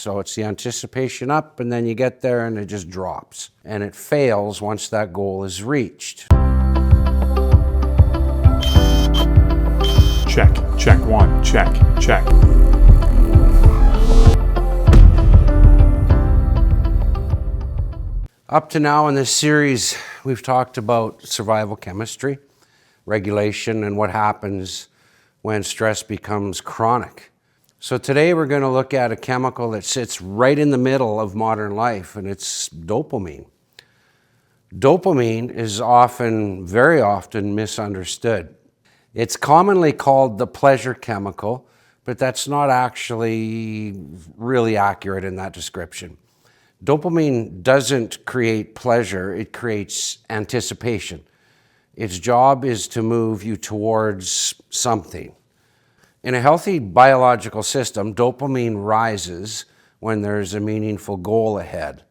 So it's the anticipation up, and then you get there and it just drops. And it fails once that goal is reached. Check, check one, check, check. Up to now in this series, we've talked about survival chemistry, regulation, and what happens when stress becomes chronic. So today we're going to look at a chemical that sits right in the middle of modern life, and it's dopamine. Dopamine is very often misunderstood. It's commonly called the pleasure chemical, but that's not actually really accurate in that description. Dopamine doesn't create pleasure, it creates anticipation. Its job is to move you towards something. In a healthy biological system, dopamine rises when there's a meaningful goal ahead,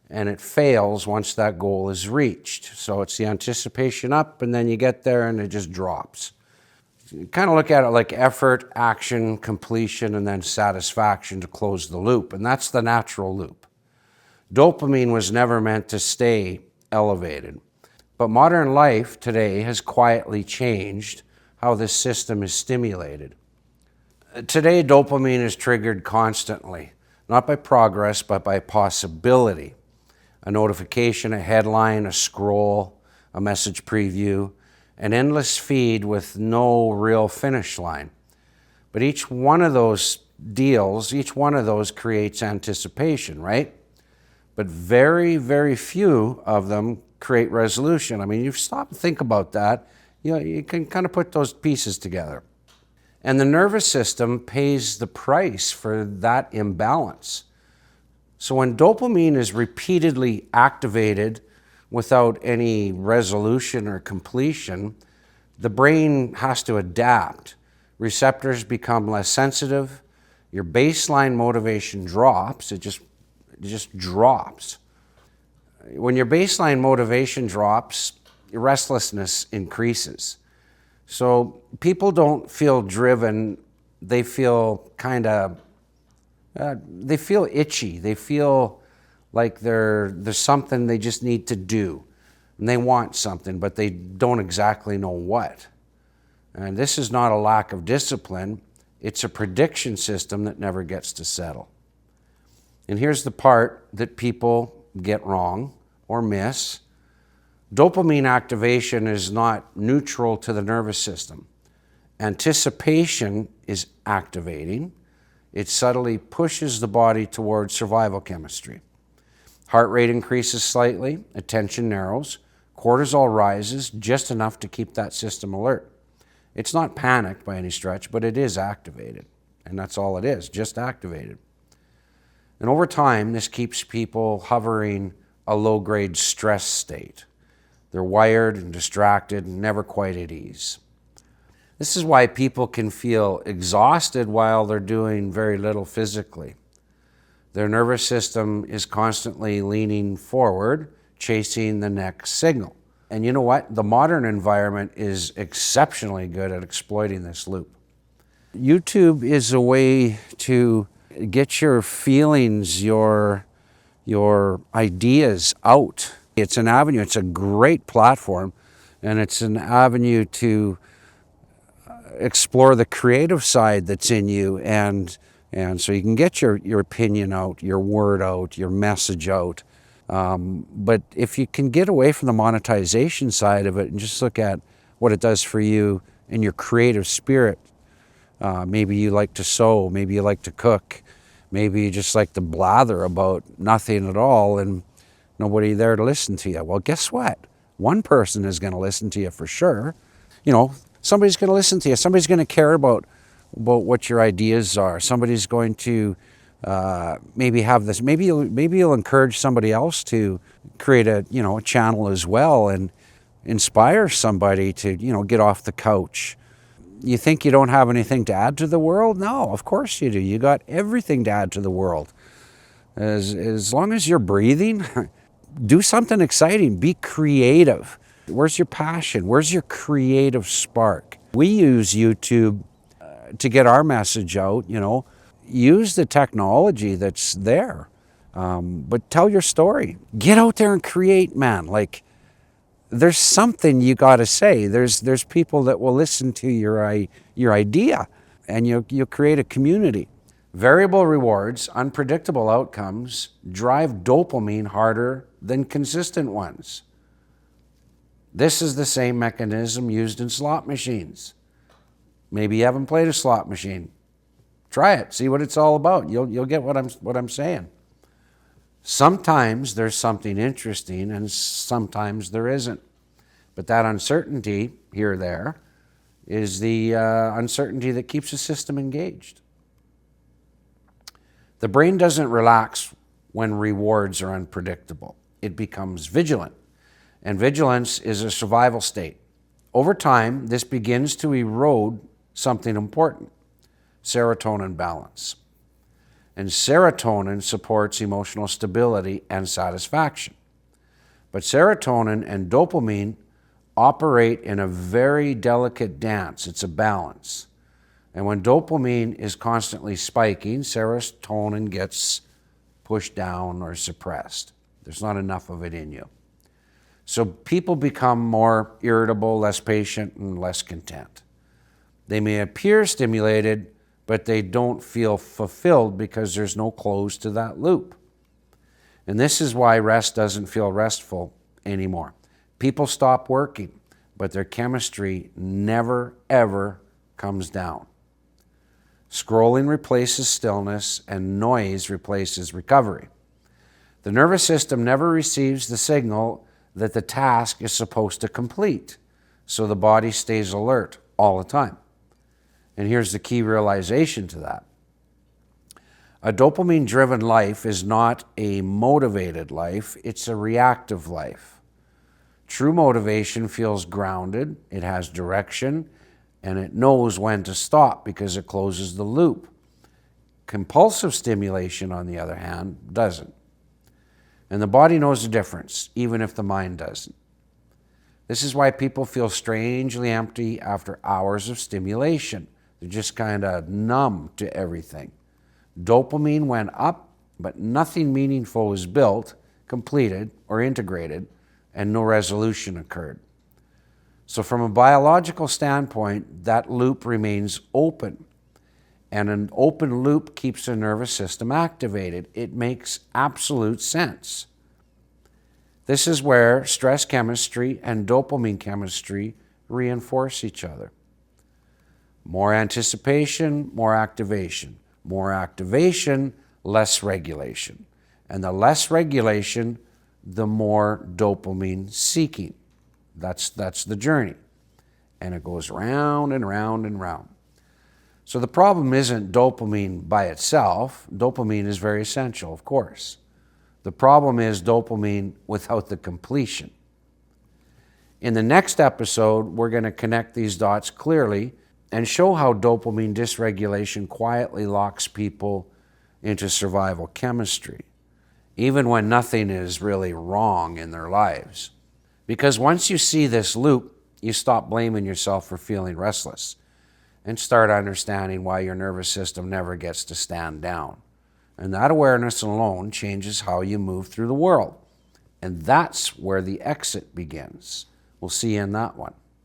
and it fails once that goal is reached. So it's the anticipation up, and then you get there and it just drops. You kind of look at it like effort, action, completion, and then satisfaction to close the loop, and that's the natural loop. Dopamine was never meant to stay elevated, but modern life today has quietly changed how this system is stimulated. Today, dopamine is triggered constantly, not by progress, but by possibility. A notification, a headline, a scroll, a message preview, an endless feed with no real finish line. But each one of those deals, each one of those creates anticipation, right? But very, very few of them create resolution. I mean, you stop and think about that, you can kind of put those pieces together. And the nervous system pays the price for that imbalance. So when dopamine is repeatedly activated without any resolution or completion, the brain has to adapt. Receptors become less sensitive. Your baseline motivation drops. It just drops. When your baseline motivation drops, your restlessness increases. So people don't feel driven, they feel they feel itchy. They feel like there's something they just need to do. And they want something, but they don't exactly know what. And this is not a lack of discipline, it's a prediction system that never gets to settle. And here's the part that people get wrong or miss. Dopamine activation is not neutral to the nervous system. Anticipation is activating. It subtly pushes the body towards survival chemistry. Heart rate increases slightly, attention narrows, cortisol rises just enough to keep that system alert. It's not panic by any stretch, but it is activated. And that's all it is, just activated. And over time, this keeps people hovering a low-grade stress state. They're wired and distracted and never quite at ease. This is why people can feel exhausted while they're doing very little physically. Their nervous system is constantly leaning forward, chasing the next signal. And you know what? The modern environment is exceptionally good at exploiting this loop. YouTube is a way to get your feelings, your ideas out. It's an avenue, it's a great platform, and it's an avenue to explore the creative side that's in you, and so you can get your opinion out, your word out, your message out. But if you can get away from the monetization side of it and just look at what it does for you in your creative spirit, maybe you like to sew, maybe you like to cook, maybe you just like to blather about nothing at all and nobody there to listen to you. Well, guess what? One person is going to listen to you for sure. Somebody's going to listen to you. Somebody's going to care about what your ideas are. Somebody's going to maybe have this. Maybe you'll encourage somebody else to create a channel as well and inspire somebody to get off the couch. You think you don't have anything to add to the world? No, of course you do. You got everything to add to the world. As long as you're breathing, do something exciting. Be creative. Where's your passion? Where's your creative spark? We use YouTube to get our message out. use the technology that's there, but tell your story. Get out there and create, man. Like, there's something you got to say. There's people that will listen to your idea, and you'll create a community. Variable rewards, unpredictable outcomes drive dopamine harder than consistent ones. This is the same mechanism used in slot machines. Maybe you haven't played a slot machine. Try it. See what it's all about. You'll get what I'm saying. Sometimes there's something interesting and sometimes there isn't. But that uncertainty here or there is the uncertainty that keeps the system engaged. The brain doesn't relax when rewards are unpredictable. It becomes vigilant. And vigilance is a survival state. Over time, this begins to erode something important: serotonin balance. And serotonin supports emotional stability and satisfaction. But serotonin and dopamine operate in a very delicate dance. It's a balance. And when dopamine is constantly spiking, serotonin gets pushed down or suppressed. There's not enough of it in you. So people become more irritable, less patient, and less content. They may appear stimulated, but they don't feel fulfilled because there's no close to that loop. And this is why rest doesn't feel restful anymore. People stop working, but their chemistry never, ever comes down. Scrolling replaces stillness, and noise replaces recovery. The nervous system never receives the signal that the task is supposed to complete, so the body stays alert all the time. And here's the key realization to that. A dopamine-driven life is not a motivated life, it's a reactive life. True motivation feels grounded, it has direction, and it knows when to stop because it closes the loop. Compulsive stimulation, on the other hand, doesn't. And the body knows the difference, even if the mind doesn't. This is why people feel strangely empty after hours of stimulation. They're just kind of numb to everything. Dopamine went up, but nothing meaningful was built, completed, or integrated, and no resolution occurred. So from a biological standpoint, that loop remains open. And an open loop keeps the nervous system activated. It makes absolute sense. This is where stress chemistry and dopamine chemistry reinforce each other. More anticipation, more activation. More activation, less regulation. And the less regulation, the more dopamine seeking. That's the journey. And it goes round and round and round. So the problem isn't dopamine by itself. Dopamine is very essential, of course. The problem is dopamine without the completion. In the next episode, we're going to connect these dots clearly and show how dopamine dysregulation quietly locks people into survival chemistry, even when nothing is really wrong in their lives. Because once you see this loop, you stop blaming yourself for feeling restless and start understanding why your nervous system never gets to stand down. And that awareness alone changes how you move through the world. And that's where the exit begins. We'll see you in that one.